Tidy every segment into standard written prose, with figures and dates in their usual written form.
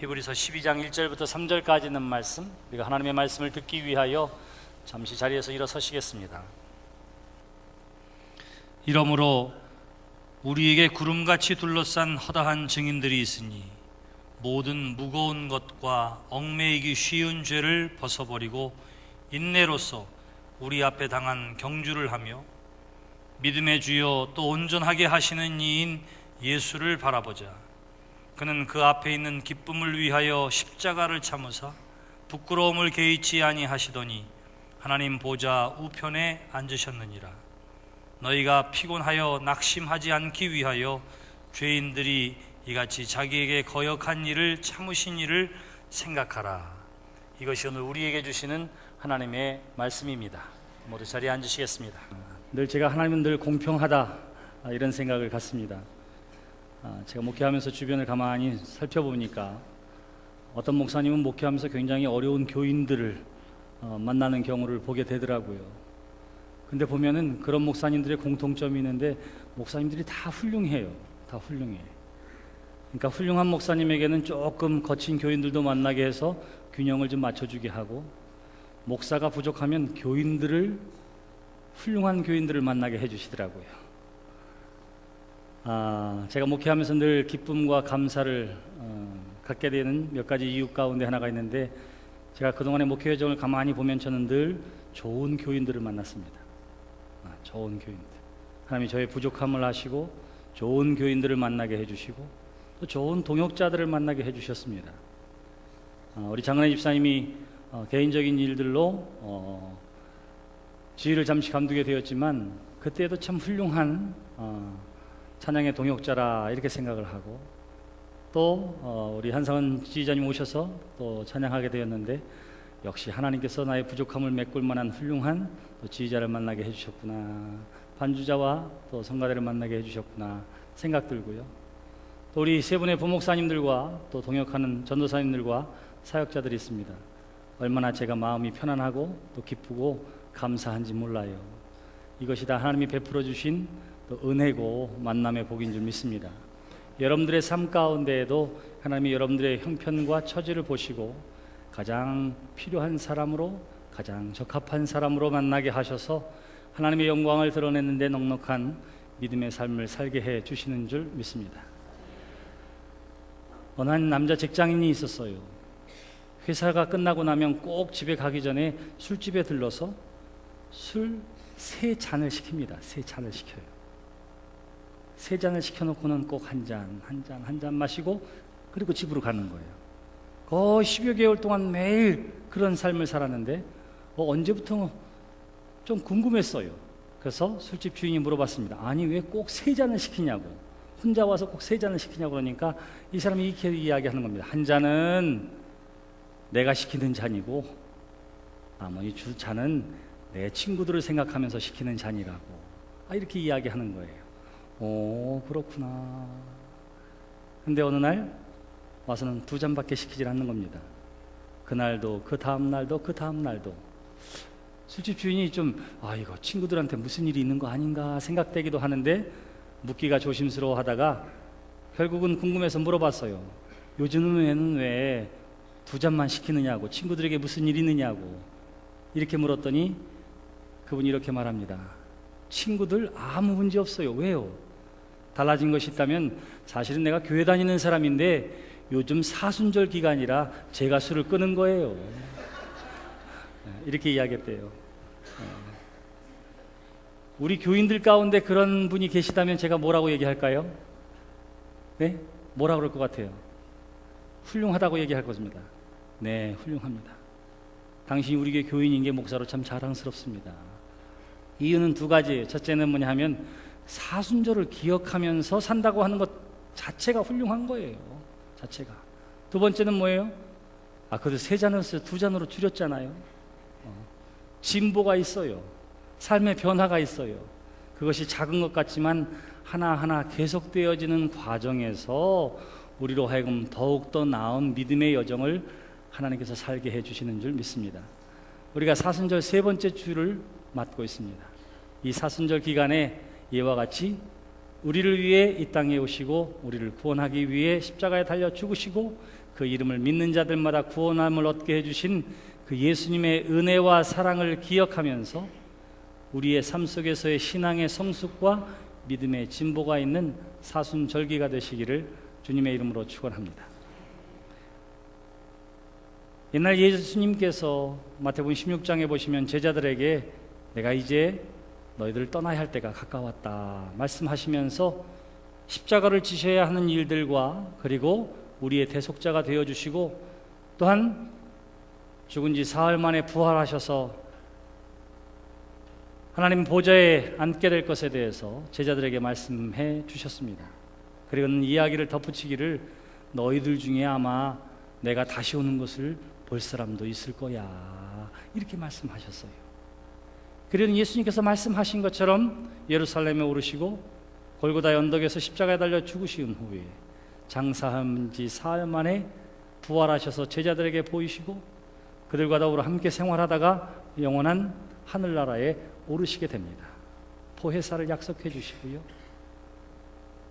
히브리서 12장 1절부터 3절까지 있는 말씀, 우리가 하나님의 말씀을 듣기 위하여 잠시 자리에서 일어서시겠습니다. 이러므로 우리에게 구름같이 둘러싼 허다한 증인들이 있으니 모든 무거운 것과 얽매이기 쉬운 죄를 벗어버리고 인내로써 우리 앞에 당한 경주를 하며 믿음의 주여 또 온전하게 하시는 이인 예수를 바라보자. 그는 그 앞에 있는 기쁨을 위하여 십자가를 참으사 부끄러움을 개의치 아니하시더니 하나님 보좌 우편에 앉으셨느니라. 너희가 피곤하여 낙심하지 않기 위하여 죄인들이 이같이 자기에게 거역한 일을 참으신 일을 생각하라. 이것이 오늘 우리에게 주시는 하나님의 말씀입니다. 모두 자리에 앉으시겠습니다. 늘 제가 하나님은 늘 공평하다 이런 생각을 갖습니다. 제가 목회하면서 주변을 가만히 살펴보니까 어떤 목사님은 목회하면서 굉장히 어려운 교인들을 만나는 경우를 보게 되더라고요. 근데 보면은 그런 목사님들의 공통점이 있는데 목사님들이 다 훌륭해요. 다 훌륭해. 그러니까 훌륭한 목사님에게는 조금 거친 교인들도 만나게 해서 균형을 좀 맞춰주게 하고, 목사가 부족하면 훌륭한 교인들을 만나게 해주시더라고요. 제가 목회하면서 늘 기쁨과 감사를 갖게 되는 몇 가지 이유 가운데 하나가 있는데, 제가 그동안의 목회 여정을 가만히 보면 저는 늘 좋은 교인들을 만났습니다. 좋은 교인들. 하나님이 저의 부족함을 아시고 좋은 교인들을 만나게 해주시고 또 좋은 동역자들을 만나게 해주셨습니다. 우리 장은혜 집사님이 개인적인 일들로 지휘를 잠시 감두게 되었지만 그때도 참 훌륭한 찬양의 동역자라 이렇게 생각을 하고, 또 우리 한상은 지휘자님 오셔서 또 찬양하게 되었는데 역시 하나님께서 나의 부족함을 메꿀 만한 훌륭한 또 지휘자를 만나게 해주셨구나, 반주자와 또 성가대를 만나게 해주셨구나 생각 들고요. 또 우리 세 분의 부목사님들과 또 동역하는 전도사님들과 사역자들이 있습니다. 얼마나 제가 마음이 편안하고 또 기쁘고 감사한지 몰라요. 이것이 다 하나님이 베풀어 주신 또 은혜고 만남의 복인 줄 믿습니다. 여러분들의 삶 가운데에도 하나님이 여러분들의 형편과 처지를 보시고 가장 필요한 사람으로, 가장 적합한 사람으로 만나게 하셔서 하나님의 영광을 드러내는 데 넉넉한 믿음의 삶을 살게 해 주시는 줄 믿습니다. 어느 한 남자 직장인이 있었어요. 회사가 끝나고 나면 꼭 집에 가기 전에 술집에 들러서 술 3잔을 시킵니다. 3잔을 시켜요. 3잔을 시켜놓고는 꼭 한 잔 마시고 그리고 집으로 가는 거예요. 거의 10여 개월 동안 매일 그런 삶을 살았는데 언제부터 좀 궁금했어요. 그래서 술집 주인이 물어봤습니다. 아니 왜 꼭 3잔을 시키냐고, 혼자 와서 꼭 3잔을 시키냐고. 그러니까 이 사람이 이렇게 이야기하는 겁니다. 한 잔은 내가 시키는 잔이고 나머지 2잔은 내 친구들을 생각하면서 시키는 잔이라고 이렇게 이야기하는 거예요. 오, 그렇구나. 근데 어느 날 와서는 2잔밖에 시키질 않는 겁니다. 그날도 그 다음 날도 그 다음 날도. 술집 주인이 좀 이거 친구들한테 무슨 일이 있는 거 아닌가 생각되기도 하는데 묻기가 조심스러워 하다가 결국은 궁금해서 물어봤어요. 요즘에는 왜 2잔만 시키느냐고, 친구들에게 무슨 일이 있느냐고 이렇게 물었더니 그분이 이렇게 말합니다. 친구들 아무 문제 없어요. 왜요? 달라진 것이 있다면 사실은 내가 교회 다니는 사람인데 요즘 사순절 기간이라 제가 술을 끄는 거예요. 이렇게 이야기했대요. 우리 교인들 가운데 그런 분이 계시다면 제가 뭐라고 얘기할까요? 네? 뭐라 그럴 것 같아요? 훌륭하다고 얘기할 것입니다. 네, 훌륭합니다. 당신이 우리 교회 교인인 게 목사로 참 자랑스럽습니다. 이유는 2가지예요. 첫째는 뭐냐 하면 사순절을 기억하면서 산다고 하는 것 자체가 훌륭한 거예요. 자체가. 2번째는 뭐예요? 그래도 3잔을 2잔으로 줄였잖아요. 진보가 있어요. 삶의 변화가 있어요. 그것이 작은 것 같지만 하나하나 계속되어지는 과정에서 우리로 하여금 더욱더 나은 믿음의 여정을 하나님께서 살게 해주시는 줄 믿습니다. 우리가 사순절 3번째 주를 맞고 있습니다. 이 사순절 기간에 이와 같이 우리를 위해 이 땅에 오시고 우리를 구원하기 위해 십자가에 달려 죽으시고 그 이름을 믿는 자들마다 구원함을 얻게 해주신 그 예수님의 은혜와 사랑을 기억하면서 우리의 삶 속에서의 신앙의 성숙과 믿음의 진보가 있는 사순절기가 되시기를 주님의 이름으로 축원합니다. 옛날 예수님께서 마태복음 16장에 보시면 제자들에게 내가 이제 너희들을 떠나야 할 때가 가까웠다 말씀하시면서 십자가를 지셔야 하는 일들과 그리고 우리의 대속자가 되어주시고 또한 죽은 지 사흘 만에 부활하셔서 하나님 보좌에 앉게 될 것에 대해서 제자들에게 말씀해 주셨습니다. 그리고 이야기를 덧붙이기를 너희들 중에 아마 내가 다시 오는 것을 볼 사람도 있을 거야 이렇게 말씀하셨어요. 그리고 예수님께서 말씀하신 것처럼 예루살렘에 오르시고 골고다의 언덕에서 십자가에 달려 죽으신 후에 장사한 지 사흘 만에 부활하셔서 제자들에게 보이시고 그들과 더불어 함께 생활하다가 영원한 하늘나라에 오르시게 됩니다. 보혜사를 약속해 주시고요.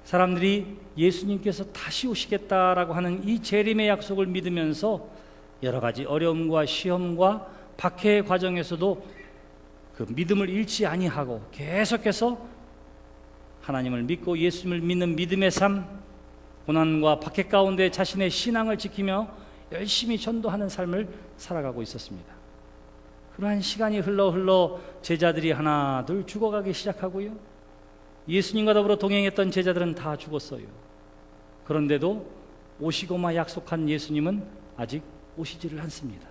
사람들이 예수님께서 다시 오시겠다라고 하는 이 재림의 약속을 믿으면서 여러 가지 어려움과 시험과 박해의 과정에서도 그 믿음을 잃지 아니하고 계속해서 하나님을 믿고 예수님을 믿는 믿음의 삶, 고난과 박해 가운데 자신의 신앙을 지키며 열심히 전도하는 삶을 살아가고 있었습니다. 그러한 시간이 흘러 제자들이 하나 둘 죽어가기 시작하고요. 예수님과 더불어 동행했던 제자들은 다 죽었어요. 그런데도 오시고마 약속한 예수님은 아직 오시지를 않습니다.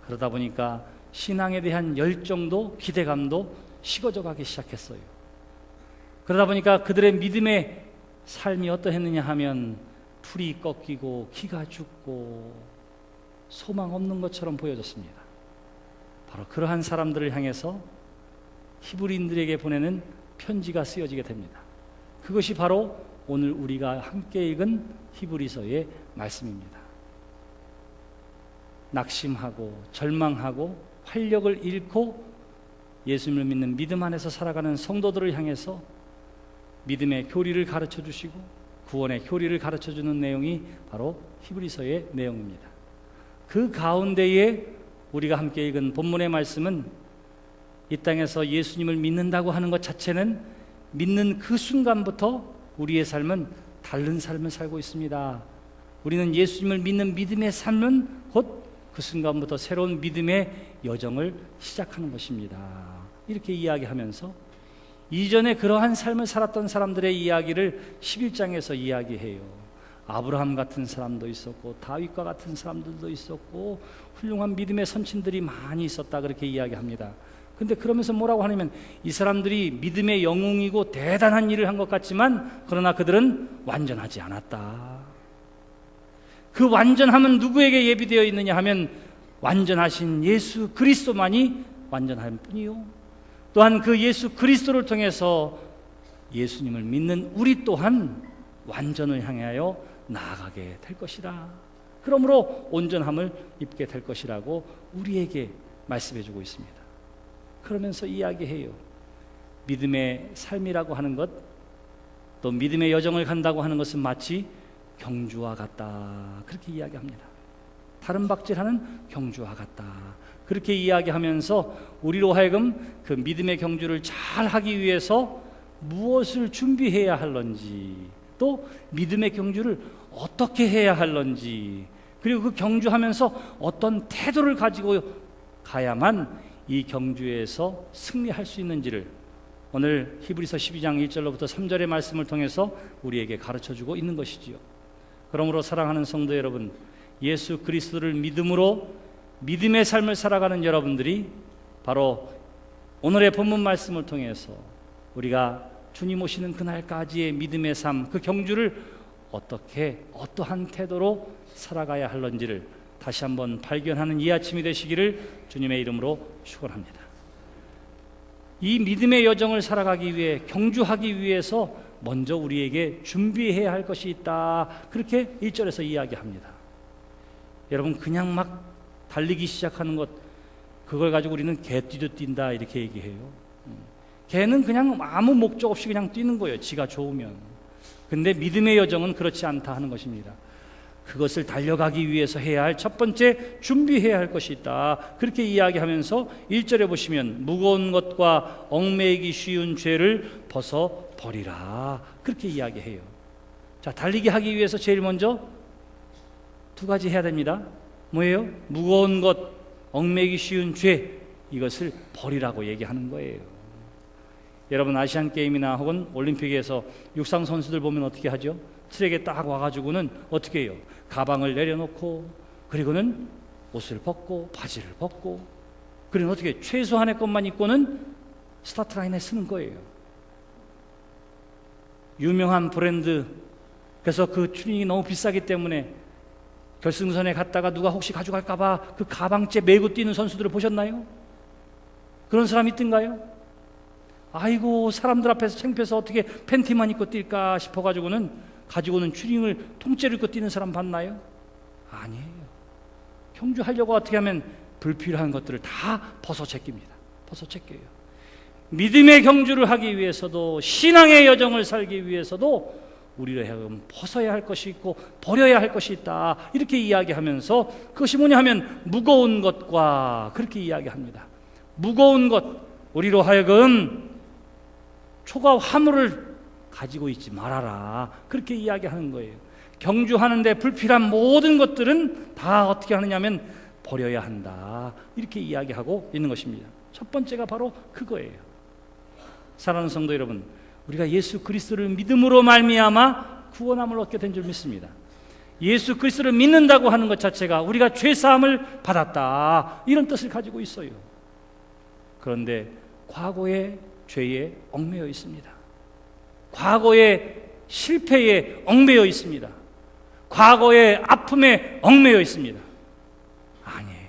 그러다 보니까 신앙에 대한 열정도 기대감도 식어져 가기 시작했어요. 그러다 보니까 그들의 믿음의 삶이 어떠했느냐 하면 풀이 꺾이고 기가 죽고 소망 없는 것처럼 보여졌습니다. 바로 그러한 사람들을 향해서 히브리인들에게 보내는 편지가 쓰여지게 됩니다. 그것이 바로 오늘 우리가 함께 읽은 히브리서의 말씀입니다. 낙심하고 절망하고 활력을 잃고 예수님을 믿는 믿음 안에서 살아가는 성도들을 향해서 믿음의 교리를 가르쳐 주시고 구원의 교리를 가르쳐 주는 내용이 바로 히브리서의 내용입니다. 그 가운데에 우리가 함께 읽은 본문의 말씀은 이 땅에서 예수님을 믿는다고 하는 것 자체는 믿는 그 순간부터 우리의 삶은 다른 삶을 살고 있습니다. 우리는 예수님을 믿는 믿음의 삶은 곧 그 순간부터 새로운 믿음의 여정을 시작하는 것입니다. 이렇게 이야기하면서 이전에 그러한 삶을 살았던 사람들의 이야기를 11장에서 이야기해요. 아브라함 같은 사람도 있었고 다윗과 같은 사람들도 있었고 훌륭한 믿음의 선친들이 많이 있었다 그렇게 이야기합니다. 근데 그러면서 뭐라고 하냐면 이 사람들이 믿음의 영웅이고 대단한 일을 한 것 같지만 그러나 그들은 완전하지 않았다. 그 완전함은 누구에게 예비되어 있느냐 하면 완전하신 예수 그리스도만이 완전할 뿐이요. 또한 그 예수 그리스도를 통해서 예수님을 믿는 우리 또한 완전을 향하여 나아가게 될 것이다. 그러므로 온전함을 입게 될 것이라고 우리에게 말씀해 주고 있습니다. 그러면서 이야기해요. 믿음의 삶이라고 하는 것, 또 믿음의 여정을 간다고 하는 것은 마치 경주와 같다. 그렇게 이야기합니다. 다른 박질하는 경주와 같다. 그렇게 이야기하면서 우리로 하여금 그 믿음의 경주를 잘 하기 위해서 무엇을 준비해야 할런지, 또 믿음의 경주를 어떻게 해야 할런지, 그리고 그 경주하면서 어떤 태도를 가지고 가야만 이 경주에서 승리할 수 있는지를 오늘 히브리서 12장 1절로부터 3절의 말씀을 통해서 우리에게 가르쳐주고 있는 것이지요. 그러므로 사랑하는 성도 여러분, 예수 그리스도를 믿음으로 믿음의 삶을 살아가는 여러분들이 바로 오늘의 본문 말씀을 통해서 우리가 주님 오시는 그날까지의 믿음의 삶, 그 경주를 어떻게 어떠한 태도로 살아가야 할런지를 다시 한번 발견하는 이 아침이 되시기를 주님의 이름으로 축원합니다. 이 믿음의 여정을 살아가기 위해, 경주하기 위해서 먼저 우리에게 준비해야 할 것이 있다. 그렇게 1절에서 이야기합니다. 여러분, 그냥 막 달리기 시작하는 것, 그걸 가지고 우리는 개뛰듯 뛴다 이렇게 얘기해요. 걔는 그냥 아무 목적 없이 그냥 뛰는 거예요. 지가 좋으면. 근데 믿음의 여정은 그렇지 않다 하는 것입니다. 그것을 달려가기 위해서 해야 할 첫 번째 준비해야 할 것이 있다. 그렇게 이야기하면서 1절에 보시면 무거운 것과 얽매이기 쉬운 죄를 벗어 버리라. 그렇게 이야기해요. 자, 달리기 하기 위해서 제일 먼저 두 가지 해야 됩니다. 뭐예요? 무거운 것, 얽매이기 쉬운 죄, 이것을 버리라고 얘기하는 거예요. 여러분, 아시안게임이나 혹은 올림픽에서 육상 선수들 보면 어떻게 하죠? 트랙에 딱 와가지고는 어떻게 해요? 가방을 내려놓고, 그리고는 옷을 벗고 바지를 벗고, 그리고 어떻게 최소한의 것만 입고는 스타트 라인에 서는 거예요. 유명한 브랜드, 그래서 그 튜닝이 너무 비싸기 때문에 결승선에 갔다가 누가 혹시 가져갈까봐 그 가방째 메고 뛰는 선수들을 보셨나요? 그런 사람 있던가요? 아이고, 사람들 앞에서 창피해서 어떻게 팬티만 입고 뛸까 싶어가지고는 가지고는 추링을 통째로 입고 뛰는 사람 봤나요? 아니에요. 경주하려고 어떻게 하면 불필요한 것들을 다 벗어 제낍니다. 벗어 제껴요. 믿음의 경주를 하기 위해서도, 신앙의 여정을 살기 위해서도 우리를 하여금 벗어야 할 것이 있고 버려야 할 것이 있다. 이렇게 이야기하면서 그것이 뭐냐 하면 무거운 것과, 그렇게 이야기합니다. 무거운 것, 우리로 하여금 초가 화물을 가지고 있지 말아라. 그렇게 이야기하는 거예요. 경주하는데 불필요한 모든 것들은 다 어떻게 하느냐면 버려야 한다. 이렇게 이야기하고 있는 것입니다. 첫 번째가 바로 그거예요. 사랑하는 성도 여러분, 우리가 예수 그리스도를 믿음으로 말미암아 구원함을 얻게 된 줄 믿습니다. 예수 그리스도를 믿는다고 하는 것 자체가 우리가 죄사함을 받았다, 이런 뜻을 가지고 있어요. 그런데 과거의 죄에 얽매여 있습니다. 과거의 실패에 얽매여 있습니다. 과거의 아픔에 얽매여 있습니다. 아니에요.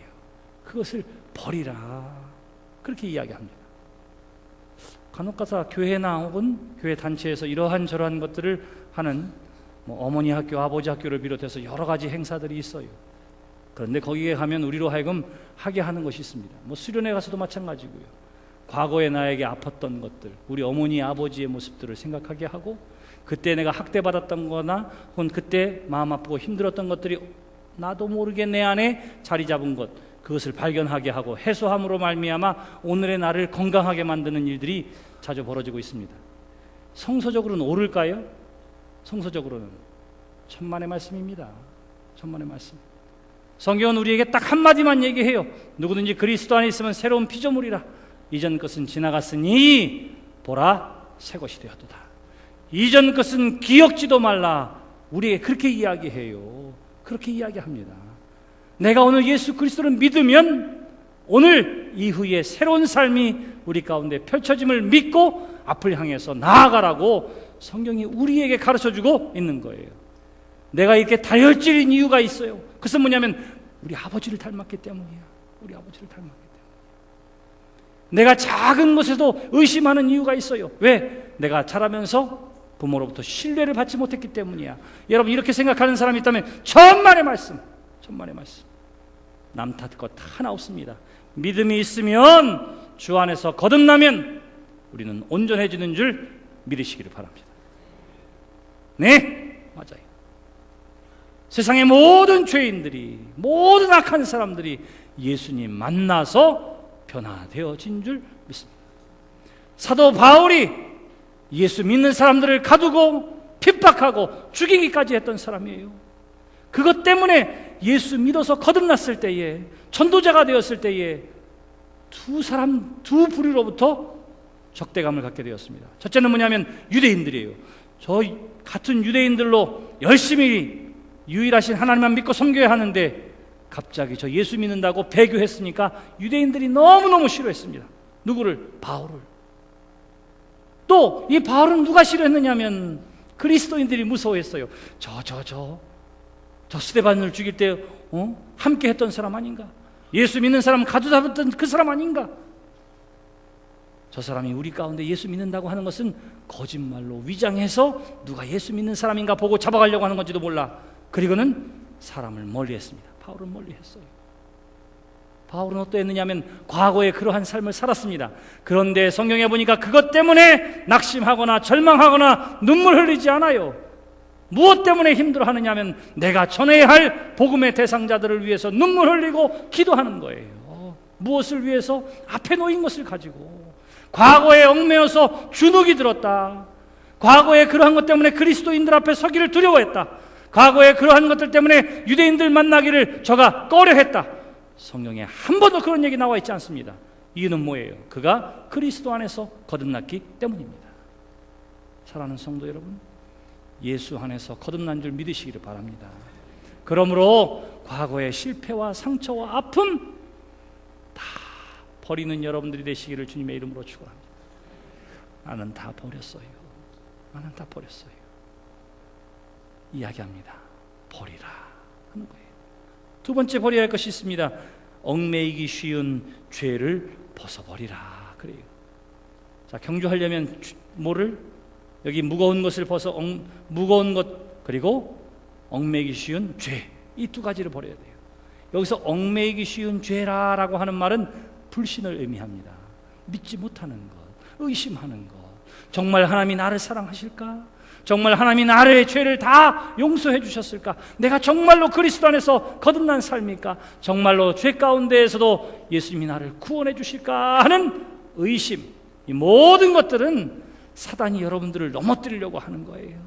그것을 버리라. 그렇게 이야기합니다. 간혹가다 교회나 혹은 교회 단체에서 이러한 저러한 것들을 하는 어머니 학교, 아버지 학교를 비롯해서 여러 가지 행사들이 있어요. 그런데 거기에 가면 우리로 하여금 하게 하는 것이 있습니다. 수련회 가서도 마찬가지고요. 과거에 나에게 아팠던 것들, 우리 어머니 아버지의 모습들을 생각하게 하고, 그때 내가 학대받았던 거나 혹은 그때 마음 아프고 힘들었던 것들이 나도 모르게 내 안에 자리 잡은 것, 그것을 발견하게 하고 해소함으로 말미암아 오늘의 나를 건강하게 만드는 일들이 자주 벌어지고 있습니다. 성서적으로는 옳을까요? 성서적으로는 천만의 말씀입니다. 천만의 말씀. 성경은 우리에게 딱 한마디만 얘기해요. 누구든지 그리스도 안에 있으면 새로운 피조물이라. 이전 것은 지나갔으니 보라, 새 것이 되었도다. 이전 것은 기억지도 말라. 우리에게 그렇게 이야기해요. 그렇게 이야기합니다. 내가 오늘 예수 그리스도를 믿으면 오늘 이후에 새로운 삶이 우리 가운데 펼쳐짐을 믿고 앞을 향해서 나아가라고 성경이 우리에게 가르쳐주고 있는 거예요. 내가 이렇게 다혈질인 이유가 있어요. 그것은 뭐냐면 우리 아버지를 닮았기 때문이야. 우리 아버지를 닮았기 때문에. 내가 작은 것에도 의심하는 이유가 있어요. 왜? 내가 자라면서 부모로부터 신뢰를 받지 못했기 때문이야. 여러분, 이렇게 생각하는 사람이 있다면 천만의 말씀, 천만의 말씀. 남 탓 것 하나 없습니다. 믿음이 있으면, 주 안에서 거듭나면 우리는 온전해지는 줄 믿으시기를 바랍니다. 네, 맞아요. 세상의 모든 죄인들이, 모든 악한 사람들이 예수님 만나서 변화되어진 줄 믿습니다. 사도 바울이 예수 믿는 사람들을 가두고 핍박하고 죽이기까지 했던 사람이에요. 그것 때문에 예수 믿어서 거듭났을 때에, 전도자가 되었을 때에 두 부류로부터 적대감을 갖게 되었습니다. 첫째는 뭐냐면 유대인들이에요. 저 같은 유대인들로 열심히 유일하신 하나님만 믿고 섬겨야 하는데 갑자기 저 예수 믿는다고 배교했으니까 유대인들이 너무너무 싫어했습니다. 누구를? 바울을. 또 이 바울은 누가 싫어했느냐면 그리스도인들이 무서워했어요. 저 스데반을 죽일 때 함께 했던 사람 아닌가? 예수 믿는 사람 가두잡았던 그 사람 아닌가? 저 사람이 우리 가운데 예수 믿는다고 하는 것은 거짓말로 위장해서 누가 예수 믿는 사람인가 보고 잡아가려고 하는 건지도 몰라. 그리고는 사람을 멀리했습니다. 바울은 멀리했어요. 바울은 어떠했느냐면 과거에 그러한 삶을 살았습니다. 그런데 성경에 보니까 그것 때문에 낙심하거나 절망하거나 눈물 흘리지 않아요. 무엇 때문에 힘들어하느냐면 내가 전해야 할 복음의 대상자들을 위해서 눈물 흘리고 기도하는 거예요. 무엇을 위해서? 앞에 놓인 것을 가지고. 과거에 얽매여서 주눅이 들었다. 과거에 그러한 것 때문에 그리스도인들 앞에 서기를 두려워했다. 과거에 그러한 것들 때문에 유대인들 만나기를 저가 꺼려했다. 성경에 한 번도 그런 얘기 나와 있지 않습니다. 이유는 뭐예요? 그가 그리스도 안에서 거듭났기 때문입니다. 사랑하는 성도 여러분, 예수 안에서 거듭난 줄 믿으시기를 바랍니다. 그러므로 과거의 실패와 상처와 아픔 다 버리는 여러분들이 되시기를 주님의 이름으로 축원합니다. 나는 다 버렸어요. 나는 다 버렸어요. 이야기합니다. 버리라 하는 거예요. 두 번째 버려야 할 것이 있습니다. 얽매이기 쉬운 죄를 벗어버리라 그래요. 자, 경주하려면 뭐를? 여기 무거운 것을 벗어 무거운 것 그리고 얽매이기 쉬운 죄, 이 두 가지를 버려야 돼요. 여기서 얽매이기 쉬운 죄라라고 하는 말은 불신을 의미합니다. 믿지 못하는 것, 의심하는 것. 정말 하나님이 나를 사랑하실까? 정말 하나님이 나의 죄를 다 용서해 주셨을까? 내가 정말로 그리스도 안에서 거듭난 삶일까? 정말로 죄 가운데에서도 예수님이 나를 구원해 주실까 하는 의심, 이 모든 것들은 사단이 여러분들을 넘어뜨리려고 하는 거예요.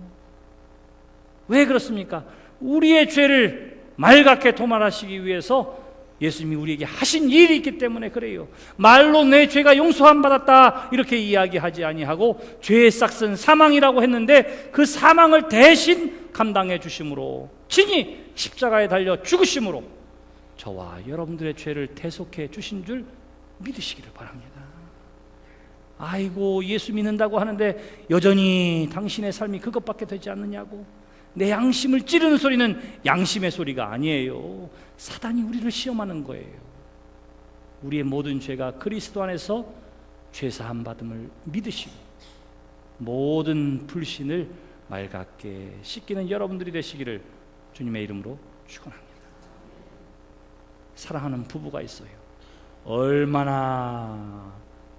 왜 그렇습니까? 우리의 죄를 말갛게 도말하시기 위해서 예수님이 우리에게 하신 일이 있기 때문에 그래요. 말로 내 죄가 용서함 받았다 이렇게 이야기하지 아니하고 죄의 싹은 사망이라고 했는데 그 사망을 대신 감당해 주심으로, 친히 십자가에 달려 죽으심으로 저와 여러분들의 죄를 대속해 주신 줄 믿으시기를 바랍니다. 아이고, 예수 믿는다고 하는데 여전히 당신의 삶이 그것밖에 되지 않느냐고. 내 양심을 찌르는 소리는 양심의 소리가 아니에요. 사단이 우리를 시험하는 거예요. 우리의 모든 죄가 그리스도 안에서 죄사함 받음을 믿으시고 모든 불신을 맑게 씻기는 여러분들이 되시기를 주님의 이름으로 축원합니다. 사랑하는 부부가 있어요. 얼마나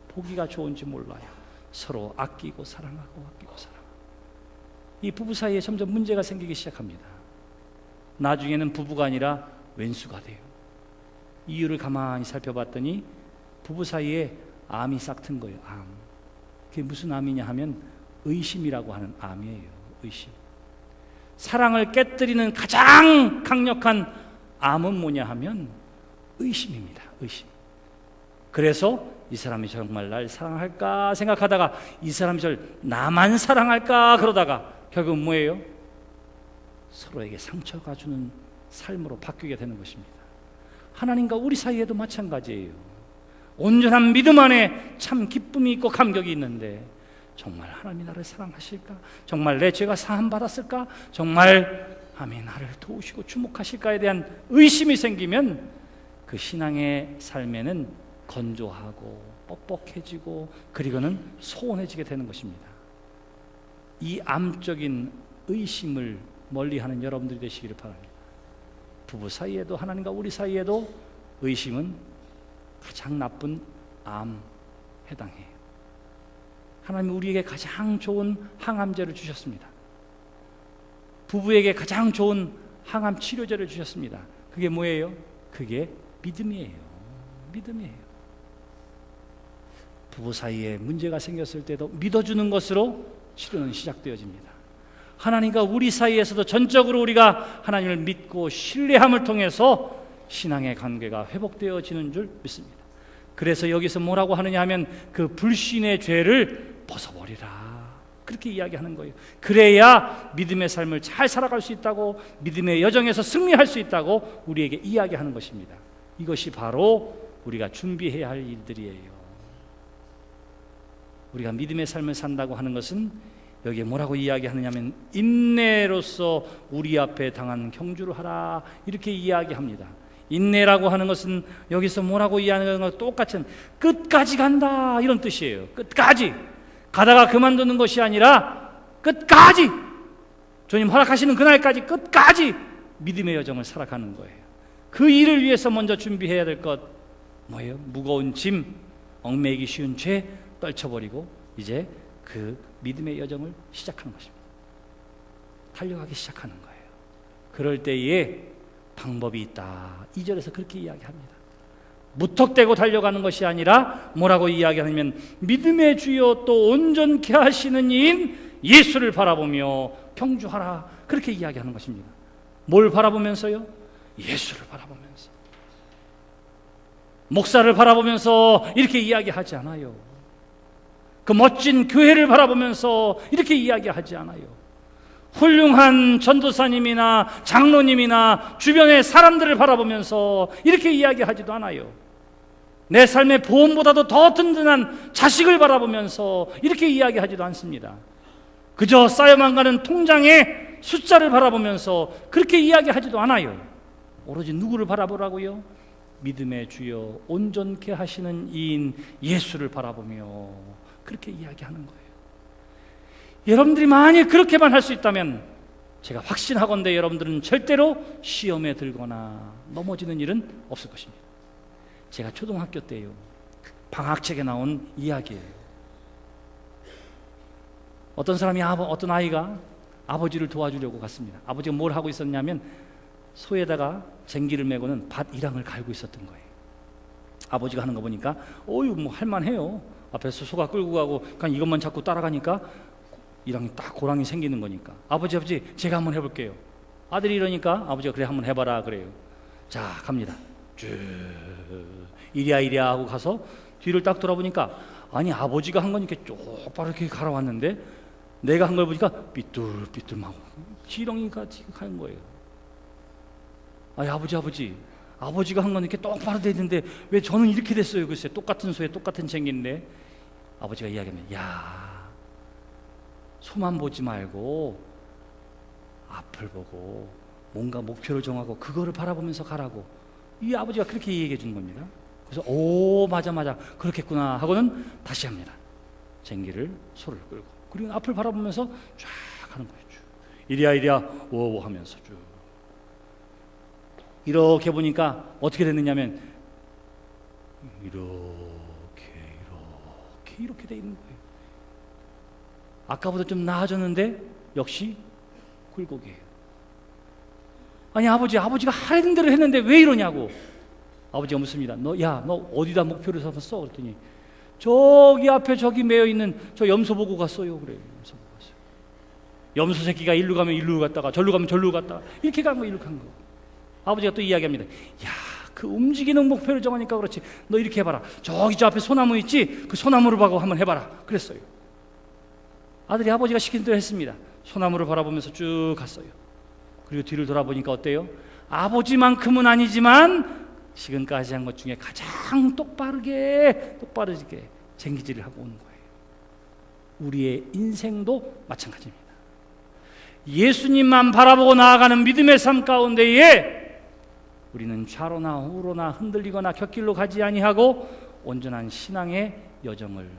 보기가 좋은지 몰라요. 서로 아끼고 사랑하고 아끼고 사랑하고. 이 부부 사이에 점점 문제가 생기기 시작합니다. 나중에는 부부가 아니라 왼수가 돼요. 이유를 가만히 살펴봤더니 부부 사이에 암이 싹튼 거예요. 암. 그게 무슨 암이냐 하면 의심이라고 하는 암이에요. 의심. 사랑을 깨뜨리는 가장 강력한 암은 뭐냐 하면 의심입니다. 의심. 그래서 이 사람이 정말 날 사랑할까 생각하다가 이 사람이 나만 사랑할까 그러다가 결국은 뭐예요? 서로에게 상처가 주는 삶으로 바뀌게 되는 것입니다. 하나님과 우리 사이에도 마찬가지예요. 온전한 믿음 안에 참 기쁨이 있고 감격이 있는데 정말 하나님이 나를 사랑하실까? 정말 내 죄가 사함 받았을까? 정말 하나님이 나를 도우시고 주목하실까에 대한 의심이 생기면 그 신앙의 삶에는 건조하고 뻑뻑해지고 그리고는 소원해지게 되는 것입니다. 이 암적인 의심을 멀리하는 여러분들이 되시기를 바랍니다. 부부 사이에도 하나님과 우리 사이에도 의심은 가장 나쁜 암 해당해요. 하나님이 우리에게 가장 좋은 항암제를 주셨습니다. 부부에게 가장 좋은 항암 치료제를 주셨습니다. 그게 뭐예요? 그게 믿음이에요. 믿음이에요. 부부 사이에 문제가 생겼을 때도 믿어주는 것으로 치료는 시작되어집니다. 하나님과 우리 사이에서도 전적으로 우리가 하나님을 믿고 신뢰함을 통해서 신앙의 관계가 회복되어지는 줄 믿습니다. 그래서 여기서 뭐라고 하느냐 하면 그 불신의 죄를 벗어버리라 그렇게 이야기하는 거예요. 그래야 믿음의 삶을 잘 살아갈 수 있다고, 믿음의 여정에서 승리할 수 있다고 우리에게 이야기하는 것입니다. 이것이 바로 우리가 준비해야 할 일들이에요. 우리가 믿음의 삶을 산다고 하는 것은 여기에 뭐라고 이야기하느냐면 인내로서 우리 앞에 당한 경주를 하라 이렇게 이야기합니다. 인내라고 하는 것은 여기서 뭐라고 이야기하는 것과 똑같은 끝까지 간다 이런 뜻이에요. 끝까지 가다가 그만두는 것이 아니라 끝까지 주님 허락하시는 그날까지 끝까지 믿음의 여정을 살아가는 거예요. 그 일을 위해서 먼저 준비해야 될 것 뭐예요? 무거운 짐, 얽매이기 쉬운 죄 떨쳐버리고 이제 그 믿음의 여정을 시작하는 것입니다. 달려가기 시작하는 거예요. 그럴 때에 방법이 있다. 2절에서 그렇게 이야기합니다. 무턱대고 달려가는 것이 아니라 뭐라고 이야기하냐면 믿음의 주여 또 온전케 하시는 이인 예수를 바라보며 경주하라. 그렇게 이야기하는 것입니다. 뭘 바라보면서요? 예수를 바라보면서. 목사를 바라보면서 이렇게 이야기하지 않아요. 그 멋진 교회를 바라보면서 이렇게 이야기하지 않아요. 훌륭한 전도사님이나 장로님이나 주변의 사람들을 바라보면서 이렇게 이야기하지도 않아요. 내 삶의 보험보다도 더 든든한 자식을 바라보면서 이렇게 이야기하지도 않습니다. 그저 쌓여만 가는 통장의 숫자를 바라보면서 그렇게 이야기하지도 않아요. 오로지 누구를 바라보라고요? 믿음의 주여 온전케 하시는 이인 예수를 바라보며 그렇게 이야기하는 거예요. 여러분들이 만약 그렇게만 할 수 있다면 제가 확신하건대 여러분들은 절대로 시험에 들거나 넘어지는 일은 없을 것입니다. 제가 초등학교 때요, 방학책에 나온 이야기예요. 어떤 아이가 아버지를 도와주려고 갔습니다. 아버지가 뭘 하고 있었냐면 소에다가 쟁기를 메고는 밭 이랑을 갈고 있었던 거예요. 아버지가 하는 거 보니까 뭐 할만해요. 앞에서 소가 끌고 가고 그냥 이것만 자꾸 따라가니까 이랑이 딱 고랑이 생기는 거니까 아버지 제가 한번 해볼게요. 아들이 이러니까 아버지가 그래 한번 해봐라 그래요. 자 갑니다. 쭉 이랴 하고 가서 뒤를 딱 돌아보니까 아니 아버지가 한 거니까 쪽바로 이렇게 갈아왔는데 내가 한 걸 보니까 삐뚤삐뚤 막 지렁이가 지금 가는 거예요. 아니 아버지가 한 건 이렇게 똑바로 돼 있는데 왜 저는 이렇게 됐어요? 글쎄 똑같은 소에 똑같은 쟁기인데 아버지가 이야기하면 야 소만 보지 말고 앞을 보고 뭔가 목표를 정하고 그거를 바라보면서 가라고 이 아버지가 그렇게 얘기해 주는 겁니다. 그래서 오 맞아 그렇겠구나 하고는 다시 합니다. 쟁기를 소를 끌고 그리고 앞을 바라보면서 쫙 가는 거예요. 이랴 오오 하면서 쭉 이렇게 보니까 어떻게 됐느냐면 이렇게 돼 있는 거예요. 아까보다 좀 나아졌는데 역시 굴곡이에요. 아니 아버지가 하는 대로 했는데 왜 이러냐고. 아버지가 묻습니다. 너 어디다 목표를 삼았어? 그랬더니 저기 앞에 저기 매여 있는 저 염소 보고 갔어요. 그래요. 염소 보고 갔어요. 염소 새끼가 일로 가면 일로 갔다가 절로 가면 절로 갔다가 이렇게 간 거 이렇게 간 거. 아버지가 또 이야기합니다. 그 움직이는 목표를 정하니까 그렇지. 너 이렇게 해봐라. 저기 저 앞에 소나무 있지? 그 소나무를 보고 한번 해봐라. 그랬어요. 아들이 아버지가 시킨 대로 했습니다. 소나무를 바라보면서 쭉 갔어요. 그리고 뒤를 돌아보니까 어때요? 아버지만큼은 아니지만 지금까지 한 것 중에 가장 똑바르게 쟁기질을 하고 오는 거예요. 우리의 인생도 마찬가지입니다. 예수님만 바라보고 나아가는 믿음의 삶 가운데에 우리는 좌로나 우로나 흔들리거나 곁길로 가지 아니하고 온전한 신앙의 여정을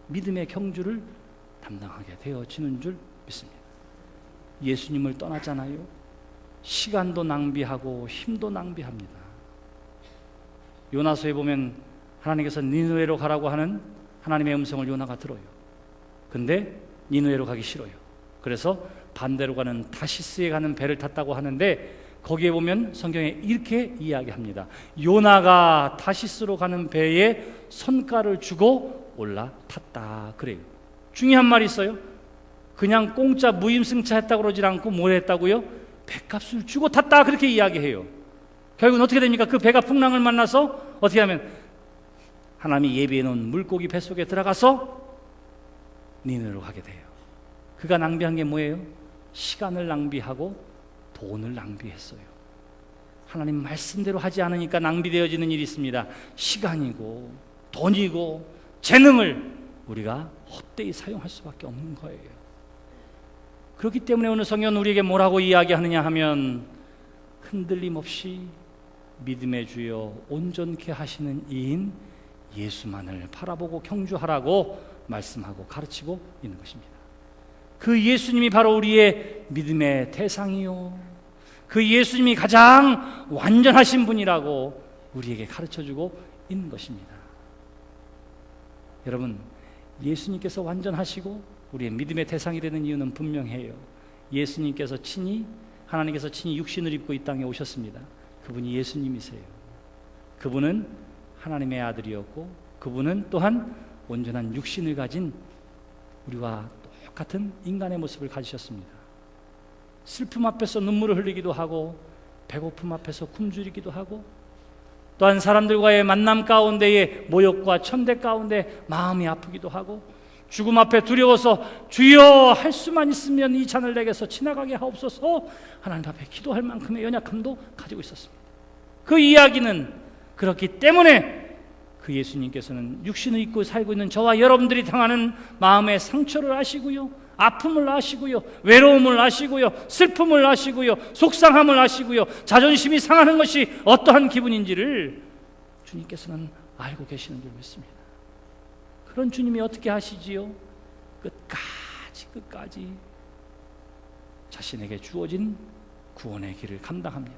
믿음의 경주를 담당하게 되어지는 줄 믿습니다. 예수님을 떠났잖아요. 시간도 낭비하고 힘도 낭비합니다. 요나서에 보면 하나님께서 니느웨로 가라고 하는 하나님의 음성을 요나가 들어요. 근데 니느웨로 가기 싫어요. 그래서 반대로 가는 타시스에 가는 배를 탔다고 하는데 거기에 보면 성경에 이렇게 이야기합니다. 요나가 타시스로 가는 배에 선가를 주고 올라탔다 그래요. 중요한 말이 있어요. 그냥 공짜 무임승차 했다고 그러지 않고 뭘 했다고요? 배값을 주고 탔다 그렇게 이야기해요. 결국은 어떻게 됩니까? 그 배가 풍랑을 만나서 어떻게 하면 하나님이 예비해 놓은 물고기 뱃속에 들어가서 니느웨로 가게 돼요. 그가 낭비한 게 뭐예요? 시간을 낭비하고 돈을 낭비했어요. 하나님 말씀대로 하지 않으니까 낭비되어지는 일이 있습니다. 시간이고 돈이고 재능을 우리가 헛되이 사용할 수밖에 없는 거예요. 그렇기 때문에 오늘 성경은 우리에게 뭐라고 이야기하느냐 하면 흔들림 없이 믿음의 주여 온전케 하시는 이인 예수만을 바라보고 경주하라고 말씀하고 가르치고 있는 것입니다. 그 예수님이 바로 우리의 믿음의 대상이요, 그 예수님이 가장 완전하신 분이라고 우리에게 가르쳐주고 있는 것입니다. 여러분, 예수님께서 완전하시고 우리의 믿음의 대상이 되는 이유는 분명해요. 예수님께서 친히, 하나님께서 친히 육신을 입고 이 땅에 오셨습니다. 그분이 예수님이세요. 그분은 하나님의 아들이었고 그분은 또한 온전한 육신을 가진 우리와 똑같은 인간의 모습을 가지셨습니다. 슬픔 앞에서 눈물을 흘리기도 하고 배고픔 앞에서 굶주리기도 하고 또한 사람들과의 만남 가운데에 모욕과 천대 가운데 마음이 아프기도 하고 죽음 앞에 두려워서 주여 할 수만 있으면 이 잔을 내게서 지나가게 하옵소서 하나님 앞에 기도할 만큼의 연약함도 가지고 있었습니다. 그 이야기는 그렇기 때문에 그 예수님께서는 육신을 입고 살고 있는 저와 여러분들이 당하는 마음의 상처를 아시고요, 아픔을 아시고요, 외로움을 아시고요, 슬픔을 아시고요, 속상함을 아시고요, 자존심이 상하는 것이 어떠한 기분인지를 주님께서는 알고 계시는 줄 믿습니다. 그런 주님이 어떻게 하시지요? 끝까지 자신에게 주어진 구원의 길을 감당합니다.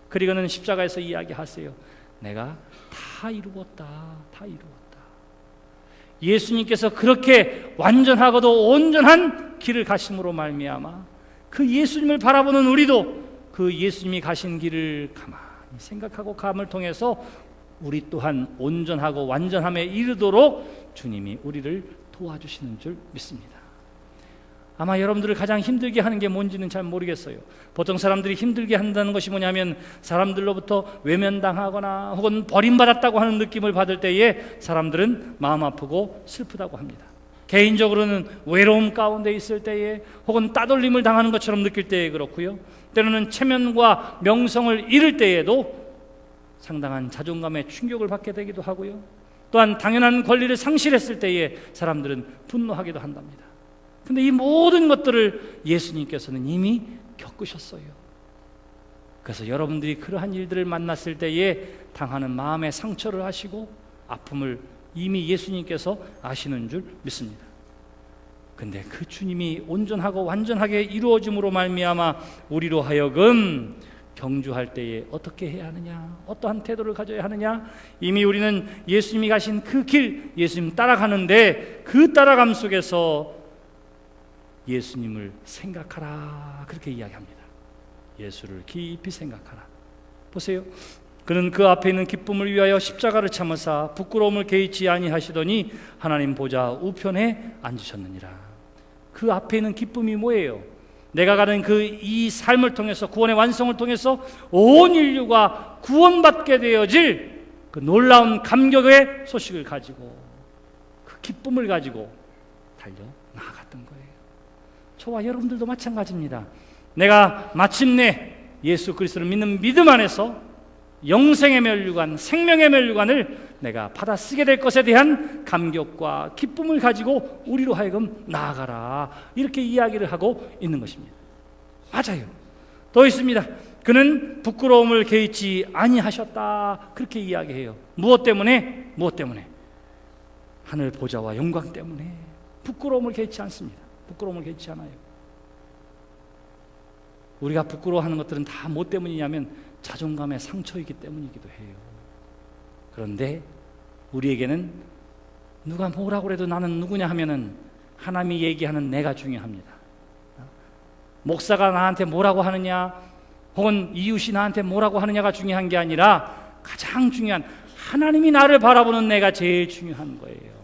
그리고는 십자가에서 이야기하세요. 내가 다 이루었다. 예수님께서 그렇게 완전하고도 온전한 길을 가심으로 말미암아 그 예수님을 바라보는 우리도 그 예수님이 가신 길을 가만히 생각하고 감을 통해서 우리 또한 온전하고 완전함에 이르도록 주님이 우리를 도와주시는 줄 믿습니다. 아마 여러분들을 가장 힘들게 하는 게 뭔지는 잘 모르겠어요. 보통 사람들이 힘들게 한다는 것이 뭐냐면 사람들로부터 외면당하거나 혹은 버림받았다고 하는 느낌을 받을 때에 사람들은 마음 아프고 슬프다고 합니다. 개인적으로는 외로움 가운데 있을 때에 혹은 따돌림을 당하는 것처럼 느낄 때에 그렇고요, 때로는 체면과 명성을 잃을 때에도 상당한 자존감의 충격을 받게 되기도 하고요, 또한 당연한 권리를 상실했을 때에 사람들은 분노하기도 한답니다. 근데 이 모든 것들을 예수님께서는 이미 겪으셨어요. 그래서 여러분들이 그러한 일들을 만났을 때에 당하는 마음의 상처를 아시고 아픔을 이미 예수님께서 아시는 줄 믿습니다. 근데 그 주님이 온전하고 완전하게 이루어짐으로 말미암아 우리로 하여금 경주할 때에 어떻게 해야 하느냐, 어떠한 태도를 가져야 하느냐, 이미 우리는 예수님이 가신 그 길, 예수님 따라가는데 그 따라감 속에서 예수님을 생각하라, 그렇게 이야기합니다. 예수를 깊이 생각하라. 보세요. 그는 그 앞에 있는 기쁨을 위하여 십자가를 참으사 부끄러움을 개의치 아니하시더니 하나님 보좌 우편에 앉으셨느니라. 그 앞에 있는 기쁨이 뭐예요? 내가 가는 그 이 삶을 통해서, 구원의 완성을 통해서 온 인류가 구원받게 되어질 그 놀라운 감격의 소식을 가지고 그 기쁨을 가지고 달려 나아갔던 거예요. 저와 여러분들도 마찬가지입니다. 내가 마침내 예수 그리스도를 믿는 믿음 안에서 영생의 면류관, 생명의 면류관을 내가 받아 쓰게 될 것에 대한 감격과 기쁨을 가지고 우리로 하여금 나아가라, 이렇게 이야기를 하고 있는 것입니다. 맞아요. 또 있습니다. 그는 부끄러움을 개의치 아니하셨다, 그렇게 이야기해요. 무엇 때문에? 하늘 보좌와 영광 때문에 부끄러움을 개의치 않습니다. 부끄러움을 개의치 않아요. 우리가 부끄러워하는 것들은 다 뭐 때문이냐면 자존감의 상처이기 때문이기도 해요. 그런데 우리에게는 누가 뭐라고 해도 나는 누구냐 하면은 하나님이 얘기하는 내가 중요합니다. 목사가 나한테 뭐라고 하느냐 혹은 이웃이 나한테 뭐라고 하느냐가 중요한 게 아니라 가장 중요한 하나님이 나를 바라보는 내가 제일 중요한 거예요.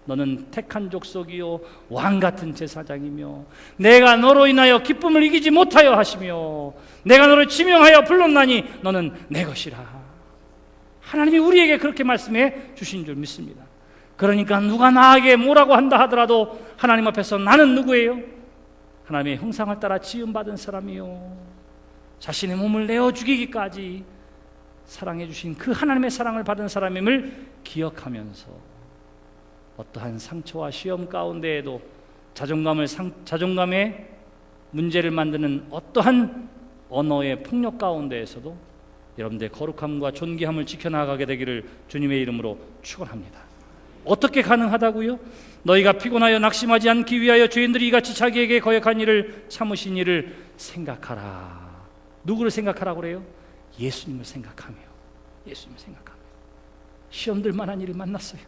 너는 택한 족속이요 왕같은 제사장이며 내가 너로 인하여 기쁨을 이기지 못하여 하시며 내가 너를 지명하여 불렀나니 너는 내 것이라. 하나님이 우리에게 그렇게 말씀해 주신 줄 믿습니다. 그러니까 누가 나에게 뭐라고 한다 하더라도 하나님 앞에서 나는 누구예요? 하나님의 형상을 따라 지음받은 사람이요, 자신의 몸을 내어 죽이기까지 사랑해 주신 그 하나님의 사랑을 받은 사람임을 기억하면서 어떠한 상처와 시험 가운데에도 자존감의 문제를 만드는 어떠한 언어의 폭력 가운데에서도 여러분들의 거룩함과 존귀함을 지켜나가게 되기를 주님의 이름으로 축원합니다. 어떻게 가능하다고요? 너희가 피곤하여 낙심하지 않기 위하여 죄인들이 이같이 자기에게 거역한 일을 참으신 일을 생각하라. 누구를 생각하라고 그래요? 예수님을 생각하며, 예수님을 생각하며. 시험들 만한 일을 만났어요.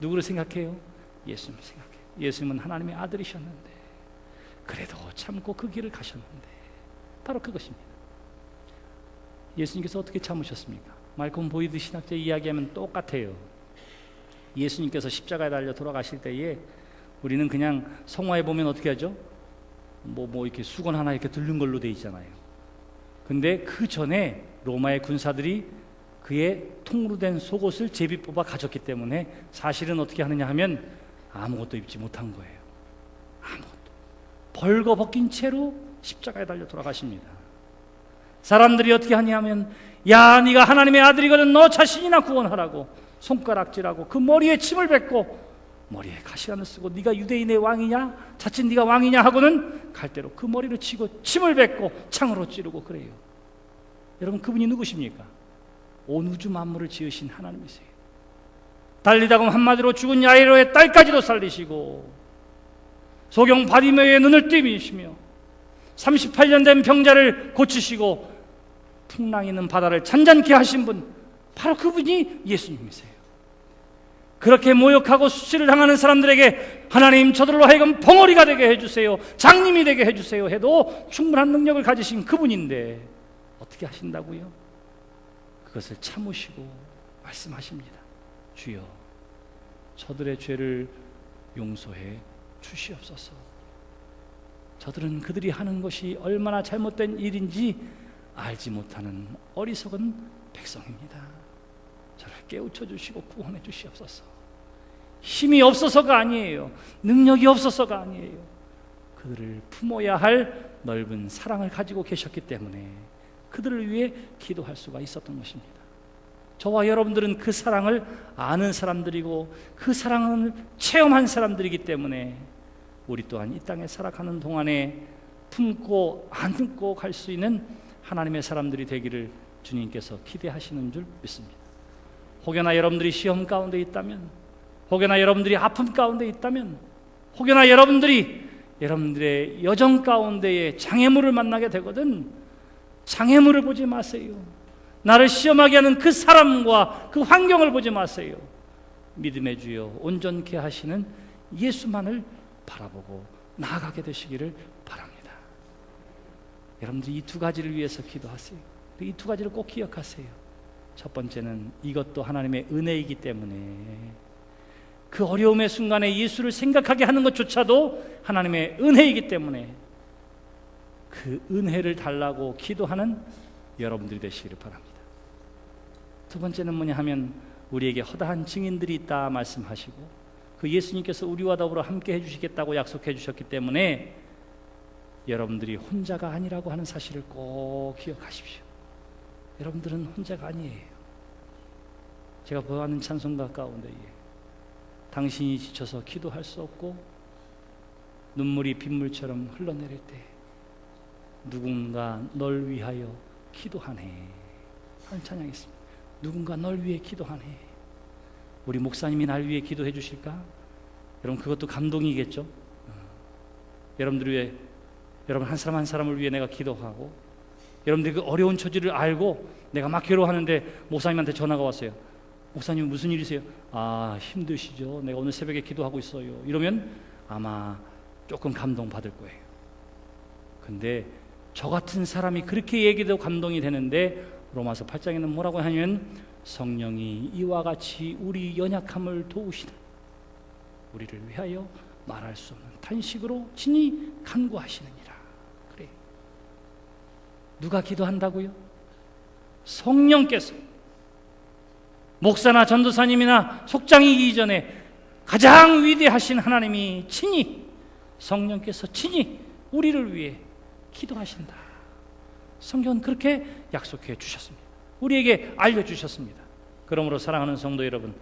누구를 생각해요? 예수님을 생각해요. 예수님은 하나님의 아들이셨는데 그래도 참고 그 길을 가셨는데 바로 그것입니다. 예수님께서 어떻게 참으셨습니까? 말콤 보이드 신학자 이야기하면 똑같아요. 예수님께서 십자가에 달려 돌아가실 때에 우리는 그냥 성화에 보면 어떻게 하죠? 뭐 이렇게 수건 하나 이렇게 들른 걸로 돼 있잖아요. 근데 그 전에 로마의 군사들이 그의 통으로 된 속옷을 제비 뽑아 가졌기 때문에 사실은 어떻게 하느냐 하면 아무것도 입지 못한 거예요. 아무것도. 벌거벗긴 채로 십자가에 달려 돌아가십니다. 사람들이 어떻게 하냐면 야 네가 하나님의 아들이거든 너 자신이나 구원하라고 손가락질하고 그 머리에 침을 뱉고 머리에 가시관을 쓰고 네가 유대인의 왕이냐 자칫 네가 왕이냐 하고는 갈대로 그 머리를 치고 침을 뱉고 창으로 찌르고 그래요. 여러분 그분이 누구십니까? 온 우주 만물을 지으신 하나님이세요. 달리다금 한마디로 죽은 야이로의 딸까지도 살리시고 소경 바디메오의 눈을 띄우시며 38년 된 병자를 고치시고 풍랑 있는 바다를 잔잔케 하신 분 바로 그분이 예수님이세요. 그렇게 모욕하고 수치를 당하는 사람들에게 하나님 저들로 하여금 벙어리가 되게 해주세요 장님이 되게 해주세요 해도 충분한 능력을 가지신 그분인데 어떻게 하신다고요? 그것을 참으시고 말씀하십니다. 주여 저들의 죄를 용서해 주시옵소서. 저들은 그들이 하는 것이 얼마나 잘못된 일인지 알지 못하는 어리석은 백성입니다. 저를 깨우쳐 주시고 구원해 주시옵소서. 힘이 없어서가 아니에요. 능력이 없어서가 아니에요. 그들을 품어야 할 넓은 사랑을 가지고 계셨기 때문에 그들을 위해 기도할 수가 있었던 것입니다. 저와 여러분들은 그 사랑을 아는 사람들이고 그 사랑을 체험한 사람들이기 때문에 우리 또한 이 땅에 살아가는 동안에 품고 안고 갈 수 있는 하나님의 사람들이 되기를 주님께서 기대하시는 줄 믿습니다. 혹여나 여러분들이 시험 가운데 있다면, 혹여나 여러분들이 아픔 가운데 있다면, 혹여나 여러분들의 여정 가운데에 장애물을 만나게 되거든 장애물을 보지 마세요. 나를 시험하게 하는 그 사람과 그 환경을 보지 마세요. 믿음의 주여 온전케 하시는 예수만을 바라보고 나아가게 되시기를 바랍니다. 여러분들 이 두 가지를 위해서 기도하세요. 이 두 가지를 꼭 기억하세요. 첫 번째는 이것도 하나님의 은혜이기 때문에 그 어려움의 순간에 예수를 생각하게 하는 것조차도 하나님의 은혜이기 때문에 그 은혜를 달라고 기도하는 여러분들이 되시기를 바랍니다. 두 번째는 뭐냐 하면 우리에게 허다한 증인들이 있다 말씀하시고 그 예수님께서 우리와 더불어 함께 해주시겠다고 약속해 주셨기 때문에 여러분들이 혼자가 아니라고 하는 사실을 꼭 기억하십시오. 여러분들은 혼자가 아니에요. 제가 보아하는 찬송가 가운데에 당신이 지쳐서 기도할 수 없고 눈물이 빗물처럼 흘러내릴 때 누군가 널 위하여 기도하네 하는 찬양이 있습니다. 누군가 널 위해 기도하네. 우리 목사님이 날 위해 기도해 주실까? 여러분 그것도 감동이겠죠? 여러분들 위해 여러분 한 사람 한 사람을 위해 내가 기도하고 여러분들이 그 어려운 처지를 알고 내가 막 괴로워하는데 목사님한테 전화가 왔어요. 목사님 무슨 일이세요? 아 힘드시죠? 내가 오늘 새벽에 기도하고 있어요. 이러면 아마 조금 감동받을 거예요. 근데 저 같은 사람이 그렇게 얘기해도 감동이 되는데 로마서 8장에는 뭐라고 하냐면 성령이 이와 같이 우리 연약함을 도우시는 우리를 위하여 말할 수 없는 탄식으로 친히 간구하시느니라. 그래. 누가 기도한다고요? 성령께서 목사나 전도사님이나 속장이기 전에 가장 위대하신 하나님이 친히 성령께서 친히 우리를 위해 기도하신다. 성경은 그렇게 약속해 주셨습니다. 우리에게 알려주셨습니다. 그러므로 사랑하는 성도 여러분,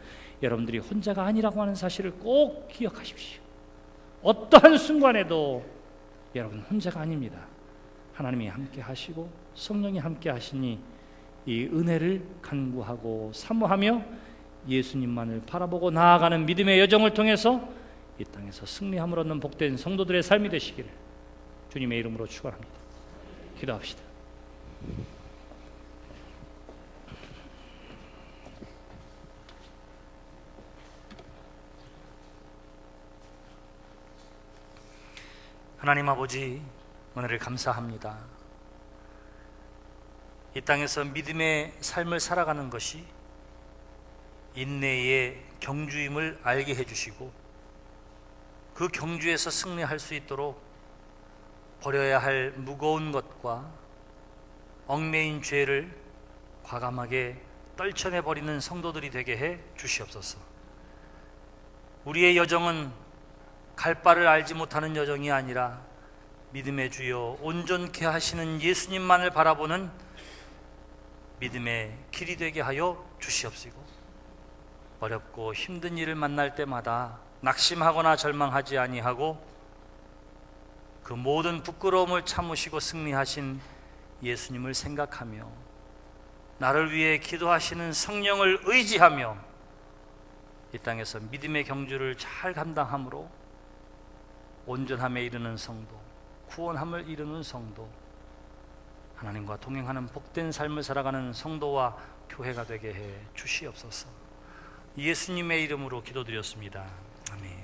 여러분들이 혼자가 아니라고 하는 사실을 꼭 기억하십시오. 어떠한 순간에도 여러분 혼자가 아닙니다. 하나님이 함께 하시고 성령이 함께 하시니 이 은혜를 간구하고 사모하며 예수님만을 바라보고 나아가는 믿음의 여정을 통해서 이 땅에서 승리함을 얻는 복된 성도들의 삶이 되시기를 주님의 이름으로 축원합니다. 기도합시다. 하나님 아버지, 은혜를 감사합니다. 이 땅에서 믿음의 삶을 살아가는 것이 인내의 경주임을 알게 해주시고, 그 경주에서 승리할 수 있도록 버려야 할 무거운 것과 얽매인 죄를 과감하게 떨쳐내버리는 성도들이 되게 해 주시옵소서. 우리의 여정은 갈 바를 알지 못하는 여정이 아니라 믿음의 주여 온전케 하시는 예수님만을 바라보는 믿음의 길이 되게 하여 주시옵시고, 어렵고 힘든 일을 만날 때마다 낙심하거나 절망하지 아니하고 그 모든 부끄러움을 참으시고 승리하신 예수님을 생각하며 나를 위해 기도하시는 성령을 의지하며 이 땅에서 믿음의 경주를 잘 감당함으로 온전함에 이르는 성도, 구원함을 이루는 성도, 하나님과 동행하는 복된 삶을 살아가는 성도와 교회가 되게 해 주시옵소서. 예수님의 이름으로 기도드렸습니다. 아멘.